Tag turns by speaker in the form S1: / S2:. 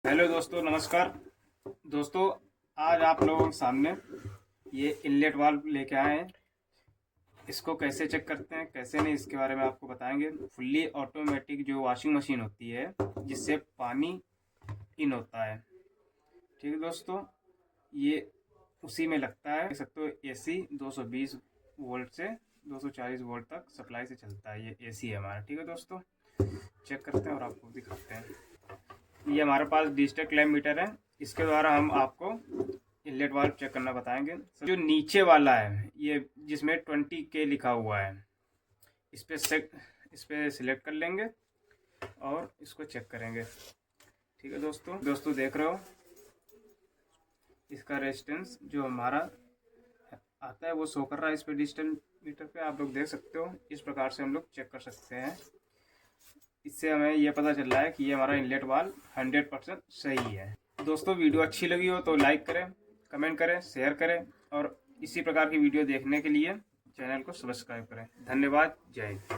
S1: Hello दोस्तों, नमस्कार दोस्तों। आज आप लोगों के सामने ये इनलेट वाल्व लेके आए हैं। इसको कैसे चेक करते हैं, कैसे नहीं, इसके बारे में आपको बताएंगे। फुल्ली ऑटोमेटिक जो वॉशिंग मशीन होती है जिससे पानी इन होता है, ठीक है दोस्तों। ये उसी में लगता है, देख सकते हो। एसी 220 वोल्ट से 240 वोल्ट तक सप्लाई से चलता है। ये एसी है हमारा, ठीक है दोस्तों। चेक करते हैं और आपको दिखाते हैं। ये हमारे पास डिजिटल क्लैम्प मीटर है। इसके द्वारा हम आपको इनलेट वाल्व चेक करना बताएंगे। जो नीचे वाला है, ये जिसमें 20K लिखा हुआ है, इस पे सिलेक्ट कर लेंगे और इसको चेक करेंगे, ठीक है दोस्तों देख रहे हो, इसका रेजिस्टेंस जो हमारा आता है वो शो कर रहा है इस पे डिजिटल मीटर पे। आप लोग देख सकते हो। इस प्रकार से हम लोग चेक कर सकते हैं। इससे हमें ये पता चल रहा है कि ये हमारा इनलेट वाल्व 100% सही है। दोस्तों, वीडियो अच्छी लगी हो तो लाइक करें, कमेंट करें, शेयर करें और इसी प्रकार की वीडियो देखने के लिए चैनल को सब्सक्राइब करें। धन्यवाद। जय हिंद।